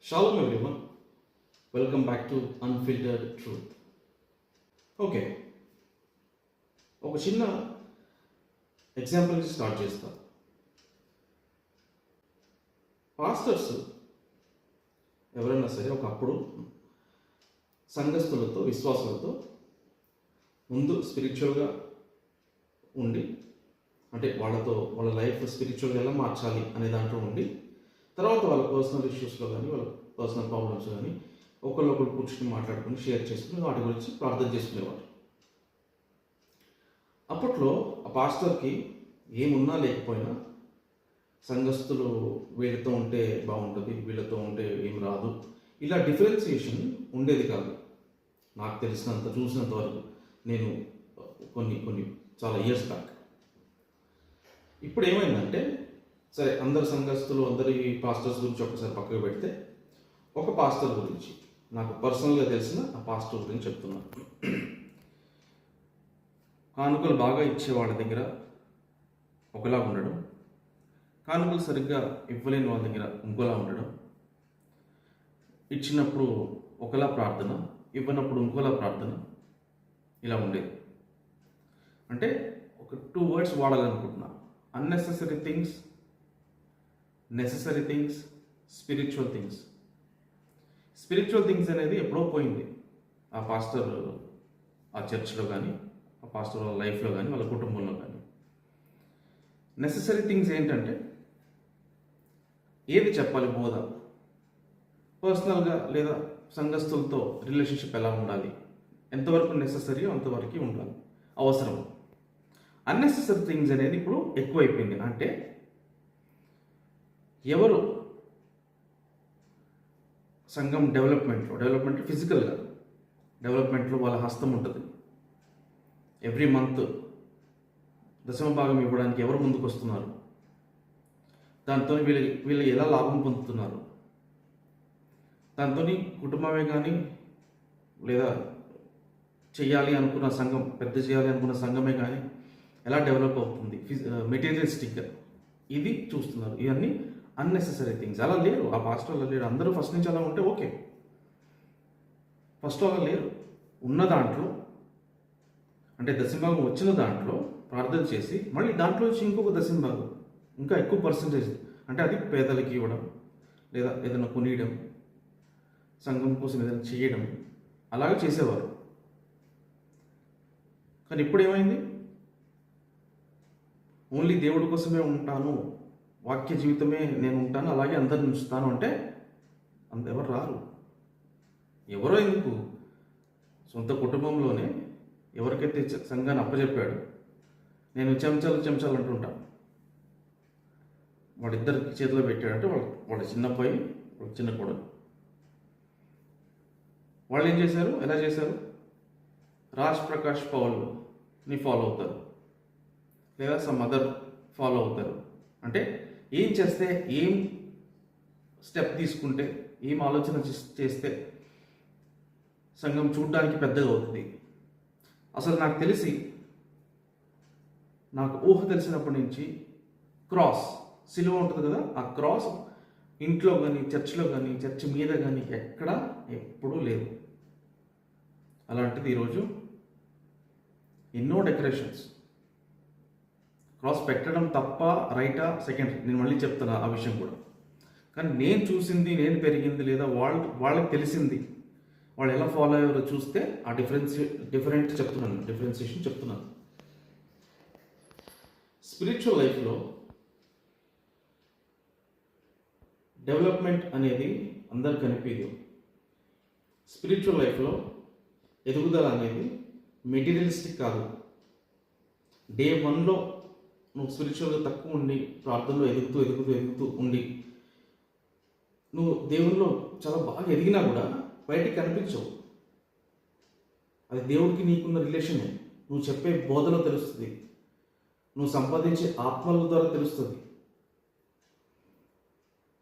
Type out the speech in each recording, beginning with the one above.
Shalom everyone, welcome back to Unfiltered Truth. Okay, ఒక చిన్న example నుంచి స్టార్ట్ చేస్తా. పాస్టర్స్ ఎవరైనా సరే ఒకప్పుడు సంఘస్థులతో విశ్వాసులతో ముందు స్పిరిచువల్గా ఉండి, అంటే వాళ్ళ లైఫ్ స్పిరిచువల్గా ఎలా మార్చాలి అనే దాంట్లో ఉండి, తర్వాత వాళ్ళ పర్సనల్ ఇష్యూస్లో కానీ వాళ్ళ పర్సనల్ ప్రాబ్లమ్స్ కానీ ఒకళ్ళు కూర్చుని మాట్లాడుకుని షేర్ చేసుకుని వాటి గురించి ప్రార్థన చేసుకునేవారు. అప్పట్లో ఆ పాస్టర్కి ఏమున్నా లేకపోయినా సంఘస్థులు వీళ్ళతో ఉంటే బాగుంటుంది, వీళ్ళతో ఉంటే ఏం రాదు, ఇలా డిఫరెన్సియేషన్ ఉండేది కాదు. నాకు తెలిసినంత చూసినంత వరకు నేను కొన్ని చాలా ఇయర్స్ బ్యాక్. ఇప్పుడు ఏమైందంటే, సరే అందరు సంఘస్థులు అందరి పాస్టర్స్ గురించి ఒకసారి పక్కకు పెడితే, ఒక పాస్టర్ గురించి నాకు పర్సనల్గా తెలిసిన ఆ పాస్టర్ గురించి చెప్తున్నాను. కానుకలు బాగా ఇచ్చే వాళ్ళ దగ్గర ఒకలా ఉండడం, కానుకలు సరిగ్గా ఇవ్వలేని వాళ్ళ దగ్గర ఇంకోలా ఉండడం, ఇచ్చినప్పుడు ఒకలా ప్రార్థన, ఇవ్వనప్పుడు ఇంకోలా ప్రార్థన, ఇలా ఉండేది. అంటే ఒక 2 words వాడాలనుకుంటున్నా: unnecessary things, necessary things, spiritual things. Spiritual things అనేది ఎప్పుడో పోయింది ఆ పాస్టర్ ఆ చర్చ్లో కానీ, ఆ పాస్టర్ వాళ్ళ లైఫ్లో కానీ, వాళ్ళ కుటుంబంలో కానీ. నెసెసరీ థింగ్స్ ఏంటంటే, ఏది చెప్పాలి బోధ, పర్సనల్గా లేదా సంఘస్థులతో రిలేషన్షిప్ ఎలా ఉండాలి, ఎంతవరకు నెసెసరీయో అంతవరకు ఉండాలి, అవసరం. అన్నెసెసరీ థింగ్స్ అనేది ఇప్పుడు ఎక్కువైపోయింది. అంటే ఎవరు సంఘం డెవలప్మెంట్ ఫిజికల్గా డెవలప్మెంట్లో వాళ్ళ హస్తం ఉంటుంది. ఎవ్రీ మంత్ దశమ భాగం ఇవ్వడానికి ఎవరు ముందుకు వస్తున్నారు, దాంతో వీళ్ళు ఎలా లాభం పొందుతున్నారు, దాంతో కుటుంబమే కానీ లేదా చేయాలి అనుకున్న సంఘం, పెద్ద చేయాలి అనుకున్న సంఘమే కానీ ఎలా డెవలప్ అవుతుంది మెటీరియలిస్టిక్గా, ఇది చూస్తున్నారు. ఇవన్నీ అన్నెసెసరీ థింగ్స్. అలా లేరు ఆ పాస్టర్, అలా లేరు. అందరూ ఫస్ట్ నుంచి అలా ఉంటే ఓకే, ఫస్ట్ అలా లేరు. ఉన్న దాంట్లో, అంటే దశంభాగం వచ్చిన దాంట్లో ప్రార్థన చేసి మళ్ళీ దాంట్లో నుంచి ఇంకొక దశంభాగం, ఇంకా ఎక్కువ పర్సంటేజ్, అంటే అది పేదలకి ఇవ్వడం, లేదా ఏదైనా కొనియడం, సంఘం కోసం ఏదైనా చేయడం, అలాగే చేసేవారు. కానీ ఇప్పుడు ఏమైంది? ఓన్లీ దేవుడి కోసమే ఉంటాను, వాక్య జీవితమే నేను ఉంటాను, అలాగే అందరిని ఉంచుతాను అంటే ఎవరు రారు. ఎవరో ఎందుకు, సొంత కుటుంబంలోనే ఎవరికైతే సంఘాన్ని అప్పచెప్పాడు, నేను చెంచాలు అంటుంటాను, వాడిద్దరికి చేతిలో పెట్టాడంటే వాళ్ళ చిన్నపై వాళ్ళ చిన్న కొడుకు. వాళ్ళు ఏం చేశారు, ఎలా చేశారు? రాజ్ ప్రకాష్ పౌల్ని ఫాలో అవుతారు, లేదా సమ్ అదర్ ఫాలో అవుతారు. అంటే ఏం చేస్తే, ఏం స్టెప్ తీసుకుంటే, ఏం ఆలోచన చేస్తే సంఘం చూడడానికి పెద్దగా అవుతుంది. అసలు నాకు తెలిసి, నాకు ఊహ తెలిసినప్పటి నుంచి క్రాస్, సిలువ ఉంటుంది కదా, ఆ క్రాస్ ఇంట్లో కానీ చర్చిలో కానీ చర్చ్ మీద కానీ ఎక్కడా ఎప్పుడూ లేదు. అలాంటిది ఈరోజు ఎన్నో డెకరేషన్స్. క్రాస్ పెట్టడం తప్ప, రైటా, సెకండరీ, నేను మళ్ళీ చెప్తున్నా ఆ విషయం కూడా. కానీ నేను చూసింది, నేను పెరిగింది, లేదా వాళ్ళకి తెలిసింది, వాళ్ళు ఎలా ఫాలో అయ్యారో చూస్తే ఆ డిఫరెన్సియేషన్ చెప్తున్నాను. స్పిరిచువల్ లైఫ్లో డెవలప్మెంట్ అనేది అందరికి కనిపించదు. స్పిరిచువల్ లైఫ్లో ఎదుగుదల అనేది మెటీరియలిస్టిక్ కాదు. డే 1లో నువ్వు స్పిరిచువల్గా తక్కువ ఉండి ప్రార్థనలో ఎదుగుతూ ఉండి నువ్వు దేవునిలో చాలా బాగా ఎదిగినా కూడా బయటికి కనిపించవు. అది దేవుడికి నీకున్న రిలేషనే. నువ్వు చెప్పే బోధలో తెలుస్తుంది, నువ్వు సంపాదించే ఆత్మల ద్వారా తెలుస్తుంది.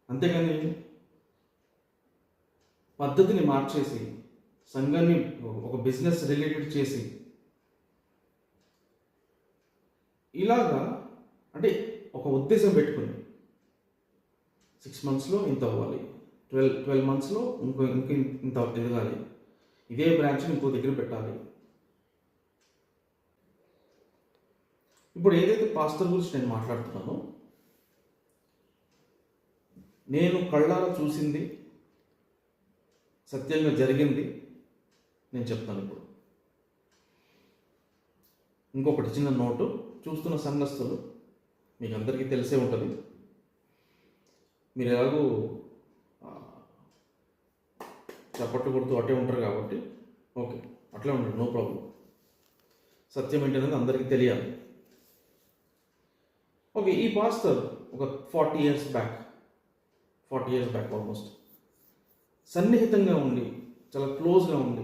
అంతేగాని పద్ధతిని మార్చేసి సంఘాన్ని ఒక బిజినెస్ రిలేటెడ్ చేసి ఇలాగా, అంటే ఒక ఉద్దేశం పెట్టుకుని 6 monthsలో ఇంత అవ్వాలి, ట్వెల్వ్ మంత్స్లో ఇంకో ఇంత ఎదగాలి, ఇదే బ్రాంచ్ని ఇంకో దగ్గర పెట్టాలి. ఇప్పుడు ఏదైతే పాస్టర్ గురించి నేను మాట్లాడుతున్నానో, నేను కళ్ళారా చూసింది, సత్యంగా జరిగింది నేను చెప్తాను. ఇప్పుడు ఇంకొకటి చిన్న నోటు, చూస్తున్న సంఘస్థులు మీకు అందరికీ తెలిసే ఉంటుంది. మీరు ఎలాగూ చప్పట్లు కొడుతూ అట్టే ఉంటారు కాబట్టి ఓకే, అట్లే ఉంటారు, నో ప్రాబ్లం. సత్యం ఏంటనేది అందరికీ తెలియాలి. ఓకే, ఈ పాస్టర్ ఒక 40 years బ్యాక్ ఆల్మోస్ట్ సన్నిహితంగా ఉండి, చాలా క్లోజ్గా ఉండి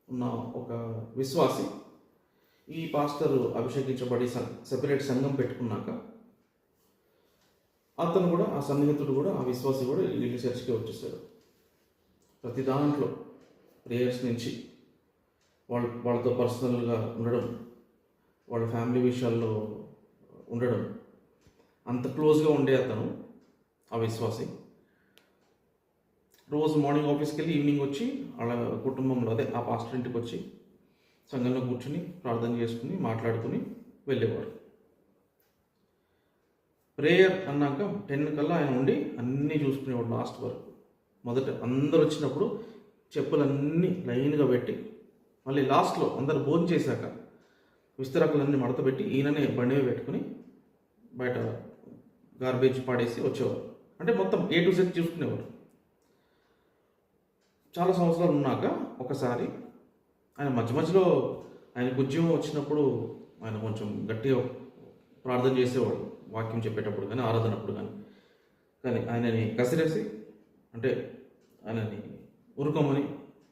ఉన్న ఒక విశ్వాసి ఈ పాస్టర్ అభిషేకించబడి సెపరేట్ సంఘం పెట్టుకున్నాక అతను కూడా, ఆ సన్నిహితుడు కూడా, ఆ విశ్వాసి కూడా వీళ్ళ చర్చ్కి వచ్చేసాడు. ప్రతి దాంట్లో ప్రేయర్స్ నుంచి వాళ్ళతో పర్సనల్గా ఉండడం, వాళ్ళ ఫ్యామిలీ విషయాల్లో ఉండడం, అంత క్లోజ్గా ఉండే అతను, ఆ విశ్వాసి రోజు మార్నింగ్ ఆఫీస్కి వెళ్ళి ఈవినింగ్ వచ్చి వాళ్ళ కుటుంబంలో, అదే ఆ పాస్టర్ ఇంటికి వచ్చి సంఘంలో కూర్చుని ప్రార్థన చేసుకుని మాట్లాడుకుని వెళ్ళేవారు. ప్రేయర్ అన్నాక 10 కల్లా ఆయన ఉండి అన్నీ చూసుకునేవాడు లాస్ట్ వరకు. మొదట అందరు వచ్చినప్పుడు చెప్పులన్నీ లైన్గా పెట్టి, మళ్ళీ లాస్ట్లో అందరు భోజనం చేశాక విస్తరాకులన్నీ మడత పెట్టి ఈయననే బండి పెట్టుకుని బయట గార్బేజ్ పాడేసి వచ్చేవారు. అంటే మొత్తం A to Z చూసుకునేవారు. చాలా సంవత్సరాలు ఉన్నాక ఒకసారి ఆయన మధ్యలో ఆయనకు ఉద్యమం వచ్చినప్పుడు ఆయన కొంచెం గట్టిగా ప్రార్థన చేసేవాడు, వాక్యం చెప్పేటప్పుడు కానీ, ఆరాధనప్పుడు కానీ ఆయనని కసిరేసి, అంటే ఆయనని ఉరుకోమని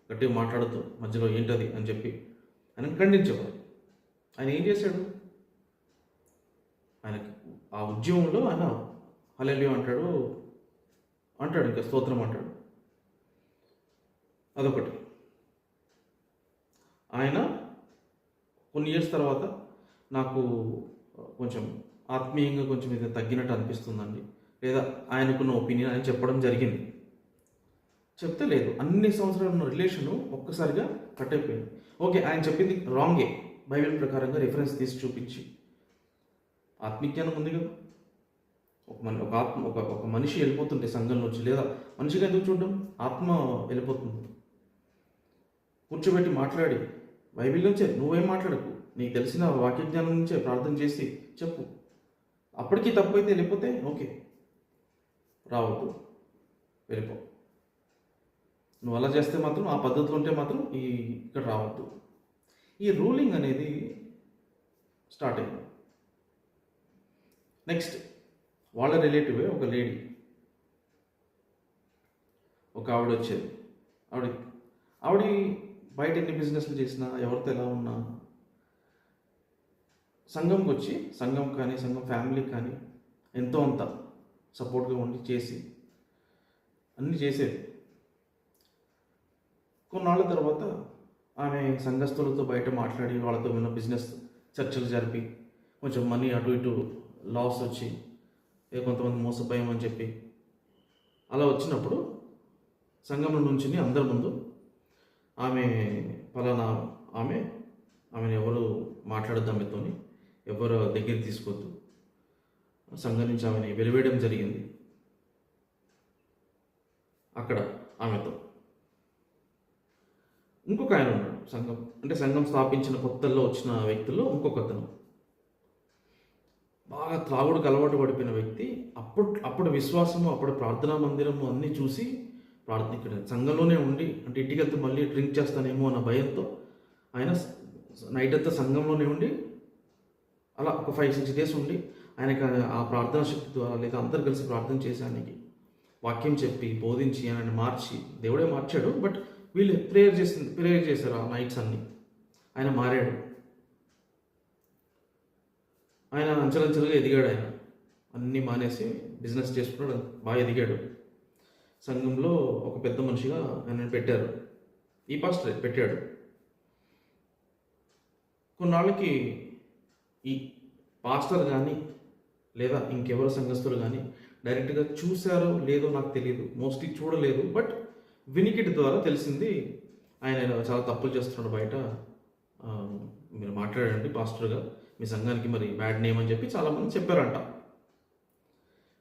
గట్టిగా మాట్లాడుతూ మధ్యలో ఏంటది అని చెప్పి ఆయన ఖండించేవాడు. ఆయన ఏం చేశాడు? ఆయనకి ఆ ఉద్యమంలో ఆయన హల్లెలూయా అంటాడు, ఇంకా స్తోత్రం అంటాడు. అదొకటి. ఆయన కొన్ని ఇయర్స్ తర్వాత నాకు కొంచెం ఆత్మీయంగా కొంచెం ఇది తగ్గినట్టు అనిపిస్తుందండి, లేదా ఆయనకున్న ఒపీనియన్ అని చెప్పడం జరిగింది. చెప్తే లేదు, అన్ని సంవత్సరాలు ఉన్న రిలేషను ఒక్కసారిగా కట్ అయిపోయింది. ఓకే, ఆయన చెప్పింది రాంగే, బైబిల్ ప్రకారంగా రిఫరెన్స్ తీసి చూపించి. ఆత్మీజ్ఞానం ఉంది కదా, ఒక మనిషి వెళ్ళిపోతుంటే సంఘంలోంచి, లేదా మనిషిగా ఎందుకు చూడడం, ఆత్మ వెళ్ళిపోతుంది. కూర్చోబెట్టి మాట్లాడి, బైబిల్ నుంచే, నువ్వేం మాట్లాడకు, నీకు తెలిసిన వాక్యజ్ఞానం నుంచే ప్రార్థన చేసి చెప్పు. అప్పటికీ తప్పు అయితే వెళ్ళిపోతే ఓకే, రావద్దు, వెళ్ళిపో. నువ్వు అలా చేస్తే మాత్రం, ఆ పద్ధతిలో ఉంటే మాత్రం ఇక్కడ రావద్దు. ఈ రూలింగ్ అనేది స్టార్ట్ అయింది. నెక్స్ట్ వాళ్ళ రిలేటివే ఒక లేడీ, ఒక ఆవిడ వచ్చేది. ఆవిడ బయట ఎన్ని బిజినెస్లు చేసినా, ఎవరితో ఎలా ఉన్నా, సంఘంకి వచ్చి, సంఘం కానీ సంఘం ఫ్యామిలీకి కానీ ఎంతో అంత సపోర్ట్గా ఉండి చేసి అన్నీ చేసేది. కొన్నాళ్ళ తర్వాత ఆమె సంఘస్థులతో బయట మాట్లాడి, వాళ్ళతో ఉన్న బిజినెస్ చర్చలు జరిపి, కొంచెం మనీ అటు ఇటు లాస్ వచ్చి, కొంతమంది మోసపోయామని చెప్పి అలా వచ్చినప్పుడు సంఘంలో నుంచి అందరి ముందు ఆమె పలానా ఆమెను ఎవరు మాట్లాడద్దు, ఆమెతోని ఎవరు దగ్గర తీసుకోవద్దు, సంఘం నుంచి ఆమెని వెలివేయడం జరిగింది. అక్కడ ఆమెతో ఇంకొక ఆయన ఉన్నాడు, సంఘం స్థాపించిన కొత్తల్లో వచ్చిన వ్యక్తుల్లో ఇంకొక అతను, బాగా త్రాగుడుకు అలవాటు పడిపోయిన వ్యక్తి. అప్పుడు విశ్వాసము, అప్పుడు ప్రార్థనా మందిరము అన్నీ చూసి ఇక్కడ సంఘంలోనే ఉండి, అంటే ఇంటికి వెళ్తే మళ్ళీ డ్రింక్ చేస్తానేమో అన్న భయంతో ఆయన నైట్ అంతా సంఘంలోనే ఉండి, అలా ఒక 5-6 days ఉండి, ఆయనకి ఆ ప్రార్థనా శక్తి ద్వారా, లేదా అందరు కలిసి ప్రార్థన చేసి ఆయనకి వాక్యం చెప్పి బోధించి ఆయనని మార్చి, దేవుడే మార్చాడు, బట్ వీళ్ళు ప్రేయర్ చేశారు ఆ నైట్స్ అన్నీ. ఆయన మారాడు, ఆయన అంచెలంచెలుగా ఎదిగాడు. ఆయన అన్నీ మానేసి బిజినెస్ చేసుకున్నాడు, బాగా ఎదిగాడు. సంఘంలో ఒక పెద్ద మనిషిగా ఆయన పెట్టారు, ఈ పాస్టర్ పెట్టాడు. కొన్నాళ్ళకి ఈ పాస్టర్ కానీ లేదా ఇంకెవరు సంఘస్థులు కానీ డైరెక్ట్గా చూశారో లేదో నాకు తెలియదు, మోస్ట్లీ చూడలేదు, బట్ వినికిడి ద్వారా తెలిసింది ఆయన చాలా తప్పులు చేస్తున్నాడు బయట. ఆ, మీరు మాట్లాడండి పాస్టర్గా, మీ సంఘానికి మరి బ్యాడ్ నేమ్ అని చెప్పి చాలామంది చెప్పారంట.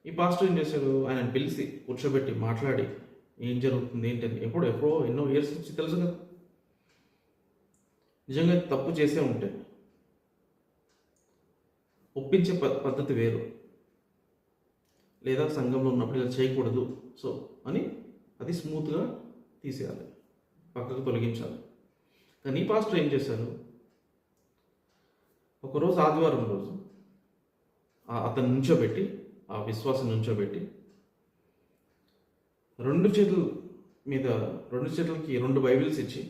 ఈ పాస్టర్ ఏం చేశాడు, ఆయనను పిలిచి కూర్చోబెట్టి మాట్లాడి ఏం జరుగుతుంది ఏంటని, ఎప్పుడో ఎన్నో ఇయర్స్ నుంచి తెలుసు కదా. నిజంగా తప్పు చేసే ఉంటే ఒప్పించే పద్ధతి వేరు, లేదా సంఘంలో ఉన్నప్పుడు ఇలా చేయకూడదు సో అని అది స్మూత్గా తీసేయాలి, పక్కకు తొలగించాలి. కానీ ఈ పాస్టర్ ఏం చేశారు, ఒకరోజు ఆదివారం రోజు అతను నుంచోబెట్టి, ఆ విశ్వాసం నుంచోబెట్టి రెండు చేతులకి 2 బైబిల్స్ ఇచ్చి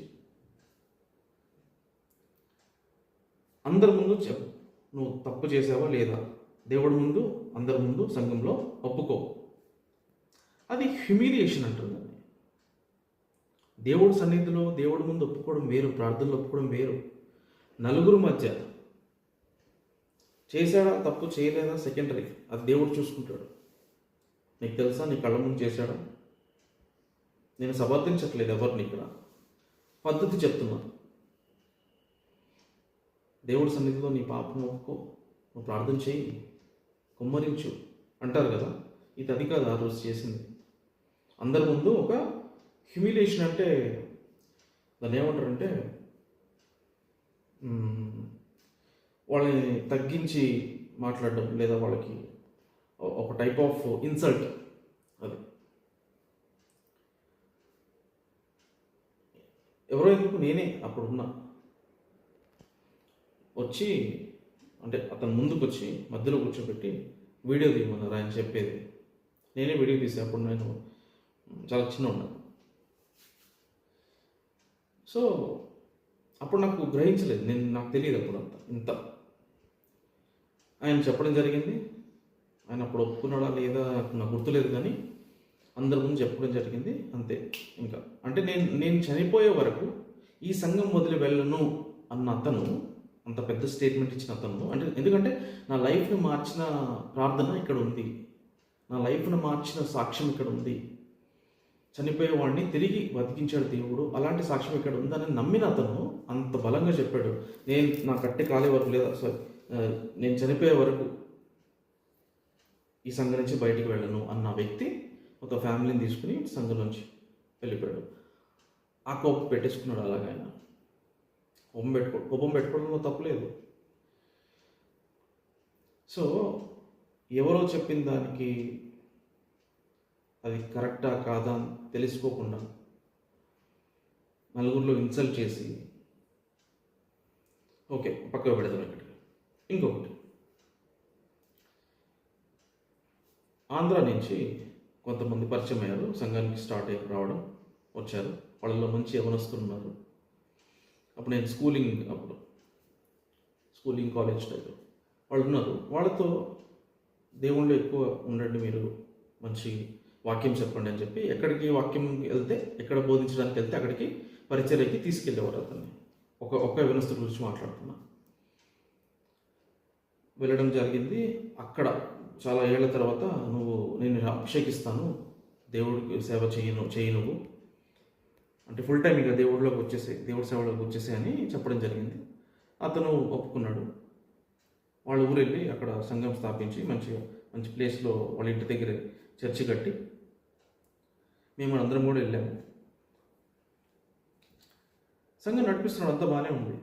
అందరి ముందు చెప్పు, నువ్వు తప్పు చేసావా లేదా, దేవుడి ముందు, అందరి ముందు, సంఘంలో ఒప్పుకో. అది హ్యూమిలియేషన్ అంటుంది. దేవుడి సన్నిధిలో దేవుడి ముందు ఒప్పుకోవడం వేరు, ప్రార్థనలో ఒప్పుకోవడం వేరు. నలుగురు మధ్య చేశాడా తప్పు చేయలేదా సెకండరీ, అది దేవుడు చూసుకుంటాడు. నీకు తెలుసా, నీ కళ్ళ ముందు చేశాడా? నేను సమర్థించట్లేదు ఎవరిని, ఇక్కడ పద్ధతి చెప్తున్నాను. దేవుడి సన్నిధిలో నీ పాపం ఒప్పుకో, నువ్వు ప్రార్థన చేయి, కుమ్మరించు అంటారు కదా. ఇది అది కాదు ఆ రోజు చేసింది. అందరి ముందు ఒక హ్యూమిలేషన్, అంటే దాన్ని ఏమంటారంటే వాళ్ళని తగ్గించి మాట్లాడడం, లేదా వాళ్ళకి ఒక టైప్ ఆఫ్ ఇన్సల్ట్. అది ఎవరో ఎందుకు, నేనే అప్పుడు ఉన్నా, వచ్చి అంటే అతను ముందుకు వచ్చి మధ్యలో కూర్చోబెట్టి వీడియో తీయమన్నారు ఆయన చెప్పేది. నేనే వీడియో తీసే, అప్పుడు నేను చాలా చిన్న ఉన్నా. సో అప్పుడు నాకు గ్రహించలేదు, నాకు తెలియదు అప్పుడు ఇంత ఆయన చెప్పడం జరిగింది. ఆయన అప్పుడు ఒప్పుకున్నాడా లేదా నాకు గుర్తులేదు, కానీ అందరి ముందు చెప్పడం జరిగింది అంతే. ఇంకా అంటే నేను చనిపోయే వరకు ఈ సంఘం వదిలి వెళ్ళను అన్న అతను, అంత పెద్ద స్టేట్మెంట్ ఇచ్చిన అతను, అంటే ఎందుకంటే నా లైఫ్ని మార్చిన ప్రార్థన ఇక్కడ ఉంది, నా లైఫ్ను మార్చిన సాక్ష్యం ఇక్కడ ఉంది, చనిపోయేవాడిని తిరిగి బతికించాడు దేవుడు, అలాంటి సాక్ష్యం ఇక్కడ ఉందని నమ్మిన అతను అంత బలంగా చెప్పాడు. నా కట్టె కాలే వరకు, లేదా నేను చనిపోయే వరకు ఈ సంఘం నుంచి బయటికి వెళ్ళను అన్న వ్యక్తి ఒక ఫ్యామిలీని తీసుకుని సంఘం నుంచి వెళ్ళిపోయాడు. ఆ కోపం పెట్టేసుకున్నాడు. అలాగే ఆయన కోపం పెట్టుకోవడంలో తప్పులేదు. సో ఎవరో చెప్పిన దానికి అది కరెక్టా కాదా అని తెలుసుకోకుండా నలుగురిలో ఇన్సల్ట్ చేసి, ఓకే పక్కకు పెడతాం ఇక్కడికి. ఇంకొకటి, ఆంధ్ర నుంచి కొంతమంది పరిచయం అయ్యారు, సంఘానికి స్టార్ట్ అయ్యి రావడం వచ్చారు. వాళ్ళలో మంచి యవనస్తున్నారు. అప్పుడు నేను స్కూలింగ్ కాలేజ్ టైప్ వాళ్ళు ఉన్నారు. వాళ్ళతో దేవుళ్ళు ఎక్కువ ఉండండి, మీరు మంచి వాక్యం చెప్పండి అని చెప్పి, ఎక్కడికి వాక్యం వెళ్తే, ఎక్కడ బోధించడానికి వెళ్తే అక్కడికి పరిచర్యకి తీసుకెళ్ళేవారు అతన్ని. ఒక యవనస్తుడి గురించి మాట్లాడుతున్నా. వెళ్ళడం జరిగింది. అక్కడ చాలా ఏళ్ల తర్వాత నేను అభిషేకిస్తాను, దేవుడికి సేవ చేయి నువ్వు అంటే ఫుల్ టైం ఇక దేవుడి సేవలోకి వచ్చేసే అని చెప్పడం జరిగింది. అతను ఒప్పుకున్నాడు. వాళ్ళ ఊరు వెళ్ళి అక్కడ సంఘం స్థాపించి మంచి ప్లేస్లో వాళ్ళ ఇంటి దగ్గర చర్చి కట్టి మేము అందరం కూడా వెళ్ళాము. సంఘం నడిపిస్తున్నాడు, అంతా బాగానే ఉంది.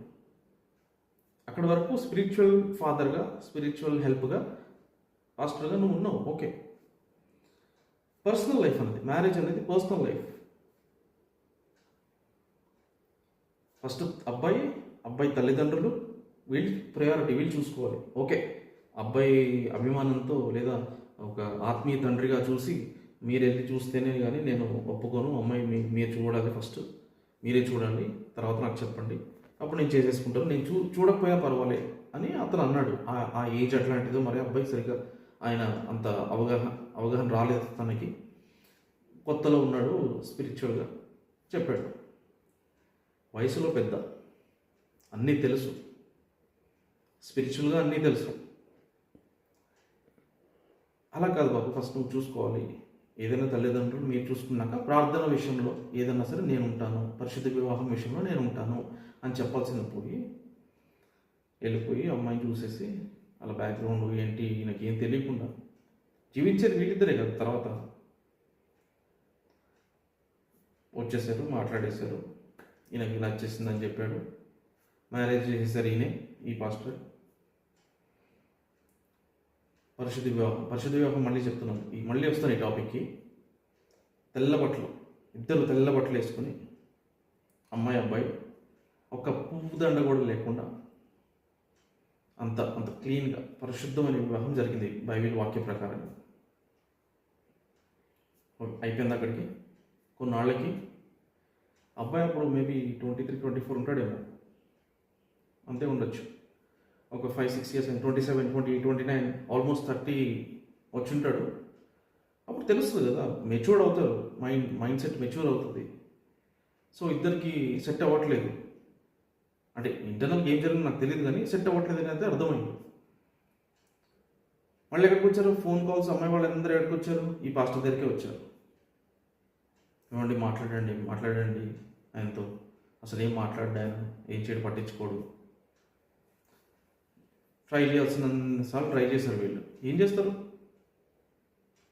అక్కడ వరకు స్పిరిచువల్ ఫాదర్గా, స్పిరిచువల్ హెల్ప్గా, పాస్టర్గా నువ్వు ఉన్నావు, ఓకే. పర్సనల్ లైఫ్ అనేది, మ్యారేజ్ అనేది పర్సనల్ లైఫ్. ఫస్ట్ అబ్బాయి తల్లిదండ్రులు, వీళ్ళు ప్రయారిటీ, వీళ్ళు చూసుకోవాలి, ఓకే. అబ్బాయి అభిమానంతో లేదా ఒక ఆత్మీయ తండ్రిగా చూసి మీరు వెళ్ళి చూస్తేనే కానీ నేను ఒప్పుకోను, అమ్మాయి మీరు చూడాలి, ఫస్ట్ మీరే చూడండి, తర్వాత నాకు చెప్పండి, అప్పుడు నేను చేసేసుకుంటాను, నేను చూడకపోయినా పర్వాలే అని అతను అన్నాడు. ఆ ఏజ్ అట్లాంటిదో మరి అబ్బాయి సరిగ్గా ఆయన అంత అవగాహన రాలేదు, తనకి కొత్తలో ఉన్నాడు, స్పిరిచువల్గా చెప్పాడు. వయసులో పెద్ద, అన్నీ తెలుసు, స్పిరిచువల్గా అన్నీ తెలుసు. అలా కాదు బాబు, ఫస్ట్ నువ్వు చూసుకోవాలి. ఏదైనా తల్లిదండ్రులు మీరు చూసుకున్నాక ప్రార్థన విషయంలో ఏదైనా సరే నేను ఉంటాను, పరిశుద్ధ వివాహం విషయంలో నేను ఉంటాను అని చెప్పాల్సింది పోయి వెళ్ళిపోయి అమ్మాయిని చూసేసి అలా బ్యాక్గ్రౌండ్ ఏంటి ఈయనకి ఏం తెలియకుండా జీవించేది వీళ్ళిద్దరే కదా. తర్వాత వచ్చేసారు, మాట్లాడేశారు, ఈయనకి నచ్చేసిందని చెప్పాడు, మ్యారేజ్ చేసేసారు. ఈ పాస్టర్ పరిశుద్ధ వివాహం మళ్ళీ చెప్తున్నాను, మళ్ళీ వస్తాను ఈ టాపిక్కి. తెల్ల బట్టలు, ఇద్దరు తెల్ల బట్టలు వేసుకుని అమ్మాయి అబ్బాయి ఒక పువ్వు దండ కూడా లేకుండా అంత అంత క్లీన్గా పరిశుద్ధమైన వివాహం జరిగింది బైబిల్ వాక్య ప్రకారం. అయిపోయింది అక్కడికి. కొన్నాళ్ళకి అబ్బాయి అప్పుడు మేబీ 23, 24 ఉంటాడేమో, అంతే ఉండొచ్చు. ఒక 5-6 years, 27, 20, 29, ఆల్మోస్ట్ 30 వచ్చి ఉంటాడు. అప్పుడు తెలుస్తుంది కదా, మెచ్యూర్డ్ అవుతారు, మైండ్ సెట్ మెచ్యూర్ అవుతుంది. సో ఇద్దరికి సెట్ అవ్వట్లేదు, అంటే ఇంటర్నల్గా ఏం జరిగింది నాకు తెలియదు, కానీ సెట్ అవ్వట్లేదు అనేది అర్థమైంది. మళ్ళీ ఎక్కడికి వచ్చారు, ఫోన్ కాల్స్, అమ్మాయి వాళ్ళందరూ ఎక్కడికి వచ్చారు, ఈ పాస్టర్ దగ్గరికే వచ్చారు. ఏమండి మాట్లాడండి ఆయనతో, అసలు ఏం మాట్లాడ్డా ఆయన, ఏం చేయడం పట్టించుకోడు. ట్రై చేయాల్సినసార్లు ట్రై చేశారు. వీళ్ళు ఏం చేస్తారు,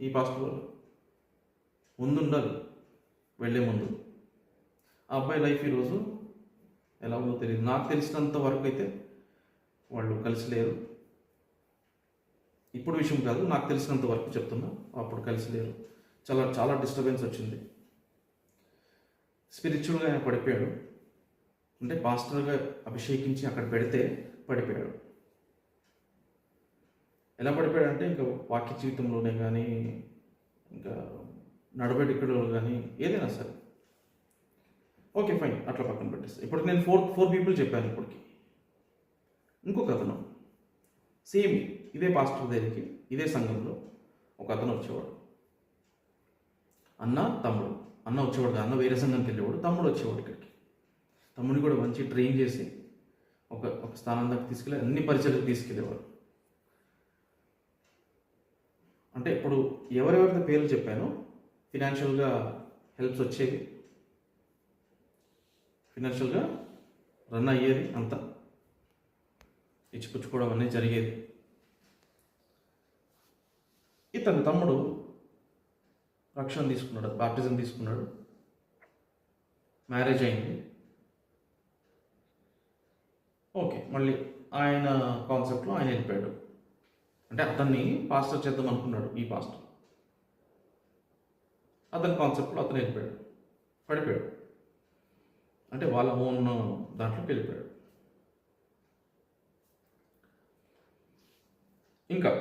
ఈ పాస్టర్ వాళ్ళు ముందు ఉండాలి. వెళ్ళే ముందు ఆ అబ్బాయి లైఫ్ ఈరోజు ఎలా ఉందో తెలియదు. నాకు తెలిసినంత వరకు అయితే వాళ్ళు కలిసి లేరు. ఇప్పుడు విషయం కాదు, నాకు తెలిసినంత వరకు చెప్తున్నా, అప్పుడు కలిసి లేరు. చాలా చాలా డిస్టర్బెన్స్ వచ్చింది. స్పిరిచువల్గా ఆయన పడిపోయాడు, అంటే పాస్టర్గా అభిషేకించి అక్కడ పెడితే పడిపోయాడు. ఎలా పడిపోయాడంటే ఇంకా వాక్య జీవితంలోనే కానీ, ఇంకా నడవడికలో కానీ, ఏదైనా సరే. ఓకే ఫైన్, అట్లా పక్కన పెట్టేస్తాను. ఇప్పుడు నేను ఫోర్ పీపుల్ చెప్పాను. ఇప్పటికి ఇంకొక అతను సేమ్ ఇదే పాస్టర్ దగ్గరికి, ఇదే సంఘంలో ఒక అతను వచ్చేవాడు. తమ్ముడు వచ్చేవాడు, అన్న వేరే సంఘానికి వెళ్ళేవాడు, తమ్ముడు వచ్చేవాడు ఇక్కడికి. తమ్ముడిని కూడా మంచి ట్రైన్ చేసి ఒక స్థానం దాకా తీసుకెళ్ళి అన్ని పరిచయాలకు తీసుకెళ్ళేవాడు. అంటే ఇప్పుడు ఎవరెవరితో పేర్లు చెప్పానో ఫినాన్షియల్గా హెల్ప్స్ వచ్చేవి, ఫినాన్షియల్గా రన్ అయ్యేది, అంతా ఇచ్చిపుచ్చుకోవడం అనేది జరిగేది. ఇతను తమ్ముడు రక్షణ తీసుకున్నాడు, బాప్టిజం తీసుకున్నాడు, మ్యారేజ్ అయింది. ఓకే, మళ్ళీ ఆయన కాన్సెప్ట్లో ఆయన వెళ్ళిపోయాడు. అంటే అతన్ని పాస్టర్ చేద్దాం అనుకున్నాడు ఈ పాస్టర్, అతని కాన్సెప్ట్లో అతను వెళ్ళిపోయాడు, పడిపోయాడు. అంటే వాళ్ళ ఓన్ దాంట్లోకి వెళ్ళిపోయాడు. ఇంకా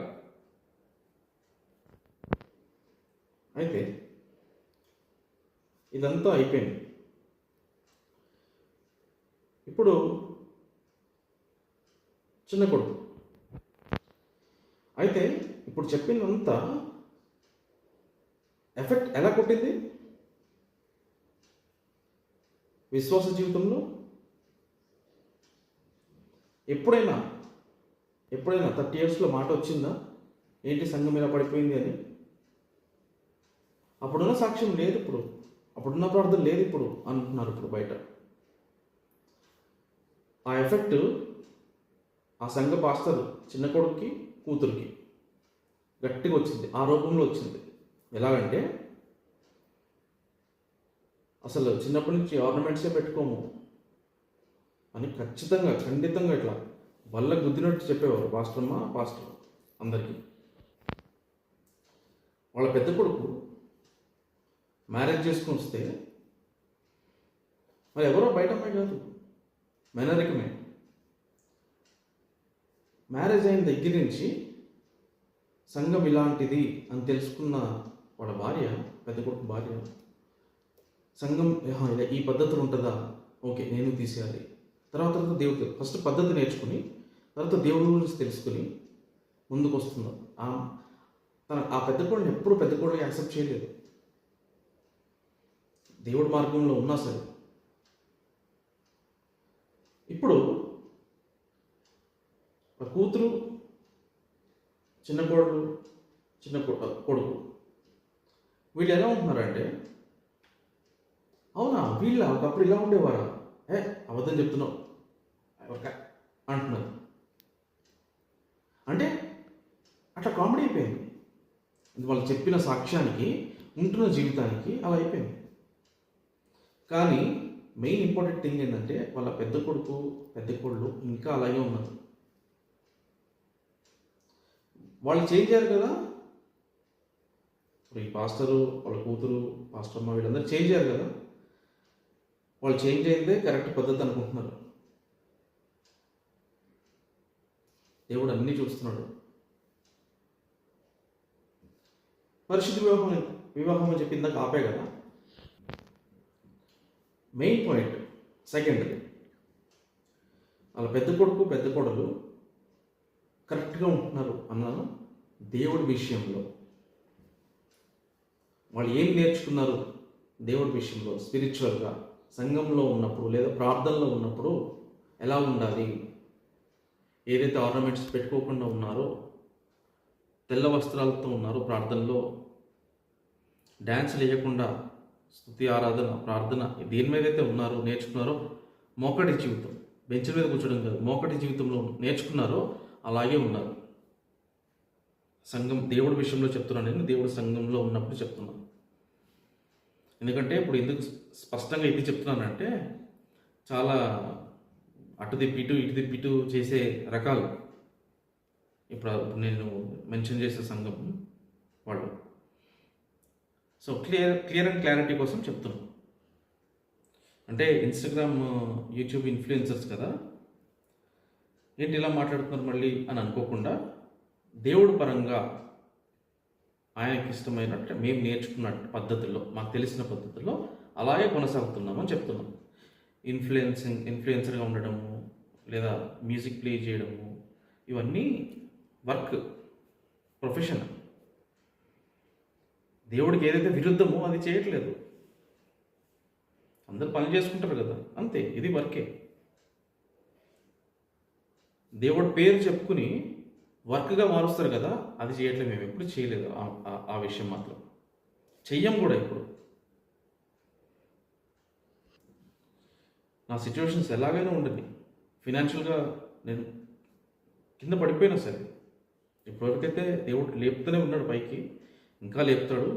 అయితే ఇదంతా అయిపోయింది. ఇప్పుడు చిన్న కొడుకు అయితే ఇప్పుడు చెప్పినంత ఎఫెక్ట్ ఎలా కొట్టింది విశ్వాస జీవితంలో? ఎప్పుడైనా 30 yearsలో మాట వచ్చిందా, ఏంటి సంఘం ఇలా పడిపోయింది అని? అప్పుడున్న సాక్ష్యం లేదు, ఇప్పుడు అప్పుడున్న ప్రార్థన లేదు ఇప్పుడు అంటున్నారు. ఇప్పుడు బయట ఆ ఎఫెక్ట్ ఆ సంఘ పాస్టర్ చిన్న కొడుకుకి, కూతురికి గట్టిగా వచ్చింది, ఆ రూపంలో వచ్చింది. ఎలాగంటే అసలు చిన్నప్పటి నుంచి ఆర్నమెంట్సే పెట్టుకోము అని ఖండితంగా ఇట్లా వల్ల గుద్దినట్టు చెప్పేవారు పాస్టర్ అందరికీ. వాళ్ళ పెద్ద కొడుకు మ్యారేజ్ చేసుకుని వస్తే మరి ఎవరో బయట అమ్మాయి కాదు, మేనరికమే. మ్యారేజ్ అయిన దగ్గర నుంచి సంఘం ఇలాంటిది అని తెలుసుకున్న వాళ్ళ భార్య, పెద్ద కొడుకు భార్య, సంఘం ఈ పద్ధతులు ఉంటుందా, ఓకే నేను తీసేయాలి. తర్వాత దేవుడు ఫస్ట్ పద్ధతి నేర్చుకుని తర్వాత దేవుడి గురించి తెలుసుకుని ముందుకు వస్తుంది. ఆ పెద్ద కోళ్ళని ఎప్పుడు పెద్ద కోళ్ళని యాక్సెప్ట్ చేయలేదు, దేవుడి మార్గంలో ఉన్నా సరే. ఇప్పుడు కూతురు, చిన్న కోడలు చిన్న కొడుకు. వీళ్ళు ఎలా ఉంటున్నారంటే, అవునా వీళ్ళ ఒకప్పుడు ఇలా ఉండేవారా, అబద్ధం చెప్తున్నావు అంటున్నారు. అంటే అట్లా కామెడీ అయిపోయింది. వాళ్ళు చెప్పిన సాక్ష్యానికి, ఉంటున్న జీవితానికి అలా అయిపోయింది. కానీ మెయిన్ ఇంపార్టెంట్ థింగ్ ఏంటంటే, వాళ్ళ పెద్ద కొడుకు పెద్ద కోళ్ళు ఇంకా అలాగే ఉన్నారు. వాళ్ళు చేంజ్ అయ్యారు కదా. ఇప్పుడు ఈ పాస్టరు, వాళ్ళ కూతురు, పాస్టర్ అమ్మ, వీళ్ళందరూ చేంజ్ అయ్యారు కదా. వాళ్ళు చేంజ్ అయిందే కరెక్ట్ పద్ధతి అనుకుంటున్నారు. దేవుడు అన్నీ చూస్తున్నాడు. పరిశుద్ధ వివాహం అని చెప్పి ఇందాక ఆపే కదా. మెయిన్ పాయింట్ సెకండ్, వాళ్ళ పెద్ద కొడుకు పెద్ద కోడలు కరెక్ట్గా ఉంటున్నారు అన్నాను. దేవుడి విషయంలో వాళ్ళు ఏం నేర్చుకున్నారు, దేవుడి విషయంలో స్పిరిచువల్గా సంఘంలో ఉన్నప్పుడు లేదా ప్రార్థనలో ఉన్నప్పుడు ఎలా ఉండాలి, ఏదైతే ఆర్నమెంట్స్ పెట్టుకోకుండా ఉన్నారో, తెల్ల వస్త్రాలతో ఉన్నారో, ప్రార్థనలో డ్యాన్స్లు వేయకుండా స్తుతి ఆరాధన ప్రార్థన దేని మీద అయితే ఉన్నారో నేర్చుకున్నారో, మోకటి జీవితం, బెంచ్ మీద కూర్చోడం కాదు, మోకటి జీవితంలో నేర్చుకున్నారో అలాగే ఉన్నారు. సంఘం దేవుడి విషయంలో చెప్తున్నాను, నేను దేవుడి సంఘంలో ఉన్నప్పుడు చెప్తున్నాను. ఎందుకంటే ఇప్పుడు ఎందుకు స్పష్టంగా ఇది చెప్తున్నానంటే, చాలా అటు తిప్పిటు ఇటు తిప్పిటు చేసే రకాలు ఇప్పుడు నేను మెన్షన్ చేసే సంఘం వాళ్ళు. సో క్లియర్ అండ్ క్లారిటీ కోసం చెప్తున్నాను. అంటే ఇన్స్టాగ్రామ్ యూట్యూబ్ ఇన్ఫ్లుయెన్సర్స్ కదా, ఏంటి ఇలా మాట్లాడుతున్నారు మళ్ళీ అని అనుకోకుండా, దేవుడు పరంగా ఆయనకి ఇష్టమైనట్టు మేము నేర్చుకున్న పద్ధతుల్లో, మాకు తెలిసిన పద్ధతుల్లో అలాగే కొనసాగుతున్నామని చెప్తున్నాం. ఇన్ఫ్లుయెన్సర్గా ఉండడము లేదా మ్యూజిక్ ప్లే చేయడము ఇవన్నీ వర్క్, ప్రొఫెషన్. దేవుడికి ఏదైతే విరుద్ధమో అది చేయట్లేదు. అందరు పని చేసుకుంటారు కదా, అంతే, ఇది వర్కే. దేవుడి పేరు చెప్పుకుని వర్క్గా మారుస్తారు కదా, అది చేయట్లేదు. మేము ఎప్పుడు చేయలేదు ఆ విషయం మాత్రం, చెయ్యం కూడా. ఇప్పుడు నా సిచ్యువేషన్స్ ఎలాగైనా ఉండదు, ఫినాన్షియల్గా నేను కింద పడిపోయినా సరే, ఇప్పటివరకైతే దేవుడు లేపుతూనే ఉన్నాడు పైకి, ఇంకా లేపుతాడు,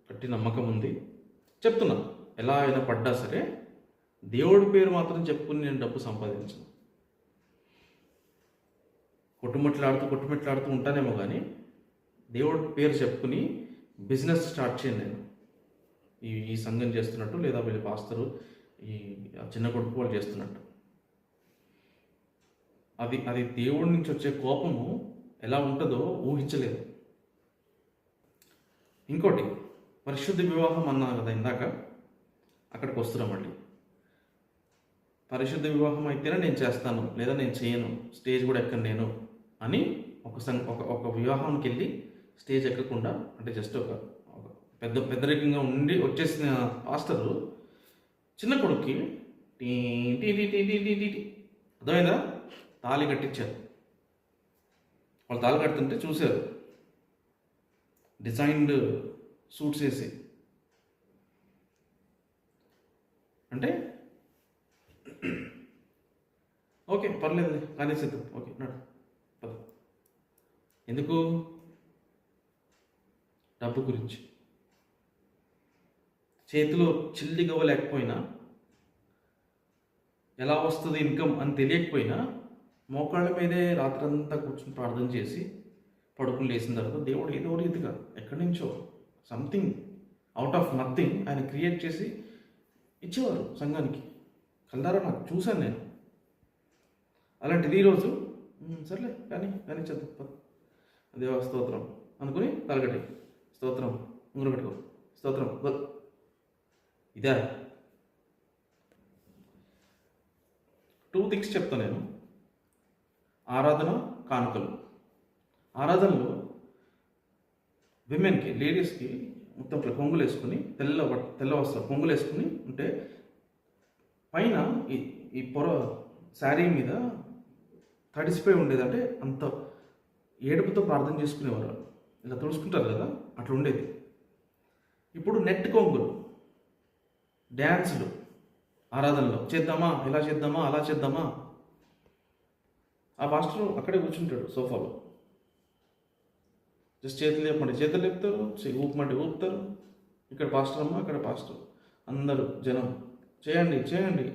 గట్టి నమ్మకం ఉంది. చెప్తున్నా, ఎలా అయినా పడ్డా సరే దేవుడి పేరు మాత్రం చెప్పుకుని నేను డబ్బు సంపాదించను. కొట్టుమిట్లాడుతూ ఉంటానేమో కానీ దేవుడి పేరు చెప్పుకుని బిజినెస్ స్టార్ట్ చేయను నేను. ఈ సంఘం చేస్తున్నట్టు లేదా వీళ్ళ పాస్తరు ఈ చిన్న కొడుకు వాళ్ళు చేస్తున్నట్టు. అది దేవుడి నుంచి వచ్చే కోపము ఎలా ఉంటుందో ఊహించలేదు. ఇంకోటి, పరిశుద్ధ వివాహం అన్నాను కదా ఇందాక, అక్కడికి వస్తున్నాం మళ్ళీ. పరిశుద్ధ వివాహం అయితేనే నేను చేస్తాను లేదా నేను చేయను, స్టేజ్ కూడా ఎక్కను నేను అని ఒక వివాహానికి వెళ్ళి స్టేజ్ ఎక్కకుండా, అంటే జస్ట్ ఒక పెద్దరికంగా ఉండి వచ్చేసిన పాస్టరు చిన్న కొడుక్కి టీ టీ టీ టీ టీ టీ అర్థమైందా, తాళి కట్టించారు. వాళ్ళు తాళి కడుతుంటే చూశారు, డిజైన్డ్ సూట్స్ వేసి. అంటే ఓకే పర్లేదు కానీ సిద్ధం, ఓకే నడు పద. ఎందుకు? డబ్బు గురించి. చేతిలో చిల్లి గవ్వ లేకపోయినా, ఎలా వస్తుంది ఇన్కమ్ అని తెలియకపోయినా, మోకాళ్ళ మీదే రాత్రంతా కూర్చొని ప్రార్థన చేసి పడుకుని లేచిన తర్వాత దేవుడు ఏదో రీతిగా ఎక్కడి నుంచో సంథింగ్ అవుట్ ఆఫ్ నథింగ్ ఆయన క్రియేట్ చేసి ఇచ్చేవారు సంఘానికి. కల్లారా నాకు చూశాను నేను. అలాంటిది ఈరోజు సర్లే కానీ చదువు దేవా స్తోత్రం అనుకుని తలగట్టి స్తోత్రం ఉంగరం పెట్టుకో స్తోత్రం ఇదే. 2 థింగ్స్ చెప్తాను నేను. ఆరాధన, కానుకలు. ఆరాధనలో విమెన్కి, లేడీస్కి మొత్తం ఇట్లా కొంగులు వేసుకుని తెల్ల వస్త్రం కొంగులు వేసుకుని ఉంటే పైన ఈ పొర శారీ మీద తడిసిపోయి ఉండేదంటే అంత ఏడుపుతో ప్రార్థన చేసుకునేవారు. ఇలా తుడుచుకుంటారు కదా, అట్లా ఉండేది. ఇప్పుడు నెట్ కొంగులు, డ్యాన్సులు, ఆరాధనలో చేద్దామా, ఇలా చేద్దామా, అలా చేద్దామా. ఆ పాస్టర్ అక్కడే కూర్చుంటాడు సోఫాలో, జస్ట్ చేతులు లేపమంటే చేతులు లేపుతారు, ఊపమంటే ఊపుతారు. ఇక్కడ పాస్టర్ అమ్మ, అక్కడ పాస్టర్, అందరూ జనం చేయండి చేయండి.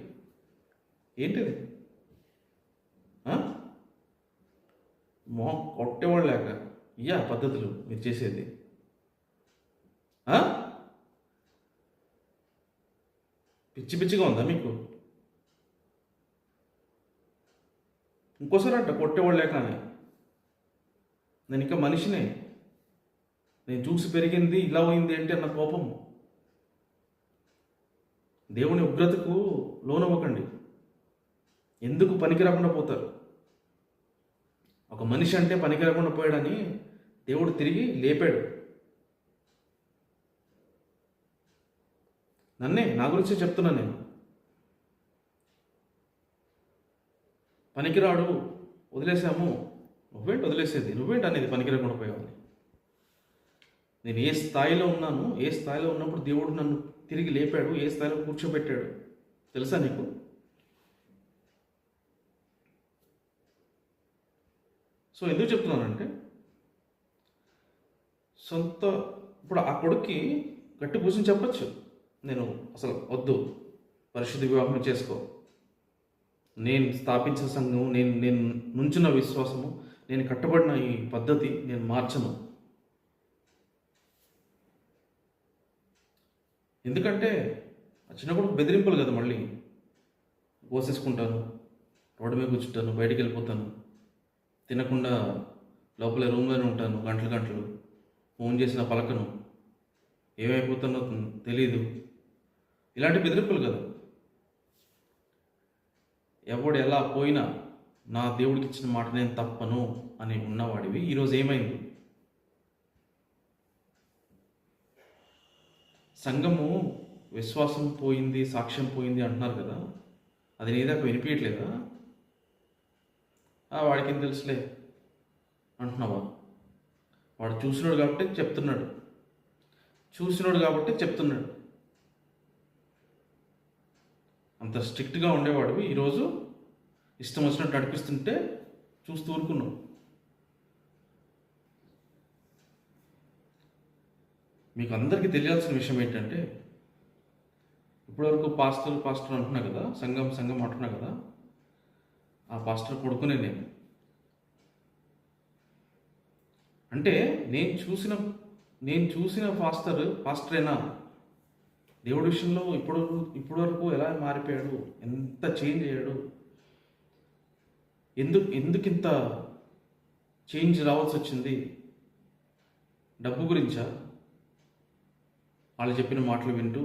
ఏంటిది? కొట్టేవాళ్ళు లేక ఇయ్యా పద్ధతులు మీరు చేసేది? పిచ్చి పిచ్చిగా ఉందా మీకు? ఇంకోసారి అంట కొట్టేవాళ్ళు లేక నేను ఇంకా మనిషినే, నేను చూసి పెరిగింది ఇలా అయింది ఏంటి అన్న కోపము. దేవుని ఉగ్రతకు లోనవ్వకండి. ఎందుకు పనికి రాకుండా పోతారు? ఒక మనిషి అంటే పనికి రాకుండా పోయాడని దేవుడు తిరిగి లేపాడు. నా గురించే చెప్తున్నా నేను. పనికిరాడు, వదిలేసాము. నువ్వేంటి వదిలేసేది? నువ్వేంటి అనేది పనికి రాకుండా పోయావని? నేను ఏ స్థాయిలో ఉన్నాను, ఏ స్థాయిలో ఉన్నప్పుడు దేవుడు నన్ను తిరిగి లేపాడు, ఏ స్థాయిలో కూర్చోబెట్టాడు తెలుసా నీకు? సో ఎందుకు చెప్తున్నానంటే, ఇప్పుడు ఆ కొడుక్కి గట్టి కూర్చొని చెప్పచ్చు, నేను అసలు వద్దు, పరిశుద్ధ వివాహం చేసుకో, నేను స్థాపించిన సంఘం, నేను నుంచిన విశ్వాసము, నేను కట్టబడిన ఈ పద్ధతి నేను మార్చను. ఎందుకంటే ఆ చిన్న కొడుకు బెదిరింపులు కదా, మళ్ళీ పోసేసుకుంటాను, రోడ్డు మీద కూర్చుంటాను, బయటికి వెళ్ళిపోతాను, తినకుండా లోపల రూమ్లోనే ఉంటాను గంటలు గంటలు, ఫోన్ చేసిన పలకను, ఏమైపోతుందో తెలీదు. ఇలాంటి బెదిరింపులు కదా. ఎవడు ఎలా పోయినా నా దేవుడికి ఇచ్చిన మాట నేను తప్పను అని ఉన్నవాడివి ఈరోజు ఏమైంది? సంఘము విశ్వాసం పోయింది, సాక్ష్యం పోయింది అంటున్నారు కదా, అది నీ దాకా వినిపించట్లేదా? వాడికి ఏం తెలుసులే అంటున్నావా? వాడు చూసినాడు కాబట్టి చెప్తున్నాడు, అంత స్ట్రిక్ట్గా ఉండేవాడివి ఈరోజు ఇష్టం వచ్చినట్టు నడిపిస్తుంటే చూస్తూ ఊరుకున్నావు. మీకు అందరికీ తెలియాల్సిన విషయం ఏంటంటే, ఇప్పటివరకు పాస్టర్ అంటున్నా కదా, సంఘం అంటున్నా కదా, ఆ పాస్టర్ కొడుకునే నేను. అంటే నేను చూసిన పాస్టరేనా దేవుడి విషయంలో ఇప్పుడు వరకు ఎలా మారిపోయాడు, ఎంత చేంజ్ అయ్యాడు, ఎందుకు ఇంత చేంజ్ రావాల్సి వచ్చింది? డబ్బు గురించా? వాళ్ళు చెప్పిన మాటలు వింటూ,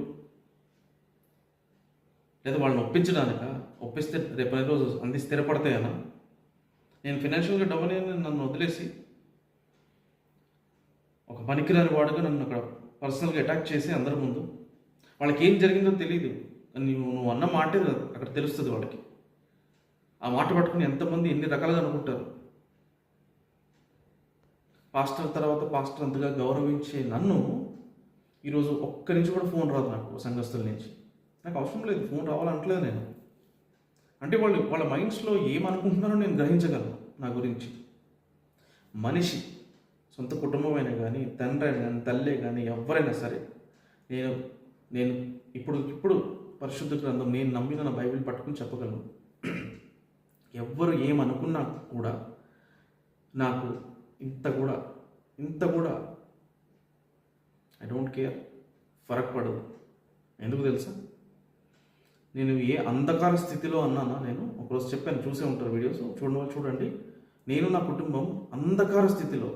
లేదా వాళ్ళని ఒప్పిస్తే రేపటి రోజు అన్ని స్థిరపడతాయనా? నేను ఫైనాన్షియల్గా డబ్బుని నన్ను వదిలేసి ఒక పనికిరాని వాడుగా నన్ను అక్కడ పర్సనల్గా అటాక్ చేసి అందరి ముందు, వాళ్ళకి ఏం జరిగిందో తెలియదు, నువ్వు అన్న మాటే అక్కడ తెలుస్తుంది వాళ్ళకి. ఆ మాట పట్టుకుని ఎంతమంది ఎన్ని రకాలుగా అనుకుంటారు. పాస్టర్ తర్వాత పాస్టర్ అంతగా గౌరవించే నన్ను ఈరోజు ఒక్క నుంచి కూడా ఫోన్ రాదు నాకు సంఘస్థుల నుంచి. నాకు అవసరం లేదు, ఫోన్ రావాలంటలేదు నేను. అంటే వాళ్ళ మైండ్స్లో ఏమనుకుంటున్నారో నేను గ్రహించగలను నా గురించి. మనిషి, సొంత కుటుంబమైనా కానీ, తండ్రి అయినా కానీ, తల్లే కానీ, ఎవరైనా సరే, నేను ఇప్పుడు పరిశుద్ధ గ్రంథం, నేను నమ్మిన నా బైబిల్ పట్టుకుని చెప్పగలను. ఎవ్వరు ఏమనుకున్నా కూడా నాకు ఇంత కూడా ఐ డోంట్ కేర్, ఫరక్ పడదు. ఎందుకు తెలుసా? నేను ఏ అంధకార స్థితిలో అన్నానా? నేను ఒకరోజు చెప్పాను, చూసే ఉంటారు వీడియోస్, చూడండి. నేను నా కుటుంబం అంధకార స్థితిలో,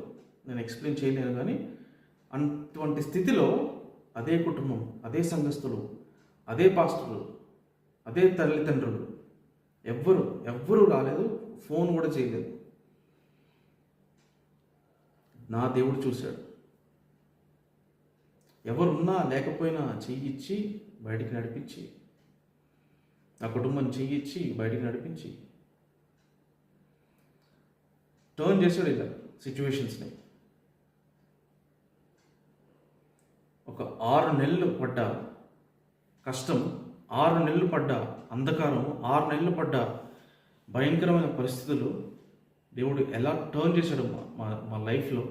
నేను ఎక్స్ప్లెయిన్ చేయలేను కానీ అటువంటి స్థితిలో అదే కుటుంబం, అదే సంఘస్థులు, అదే పాస్టర్లు, అదే తల్లిదండ్రులు ఎవ్వరూ రాలేదు, ఫోన్ కూడా చేయలేదు. నా దేవుడు చూశాడు. ఎవరున్నా లేకపోయినా చెయ్యిచ్చి బయటికి నడిపించి, నా కుటుంబాన్ని చెయ్యిచ్చి బయటికి నడిపించి టర్న్ చేశాడు ఇలా సిచ్యువేషన్స్ని. ఒక 6 నెలలు పడ్డ కష్టం, 6 నెలలు పడ్డ అంధకారం, 6 నెలలు పడ్డ భయంకరమైన పరిస్థితులు దేవుడు ఎలా టర్న్ చేశాడు మా లైఫ్లో.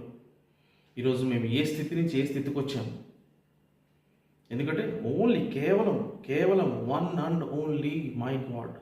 ఈరోజు మేము ఏ స్థితి నుంచి ఏ స్థితికి వచ్చాము. ఎందుకంటే కేవలం one and only my God.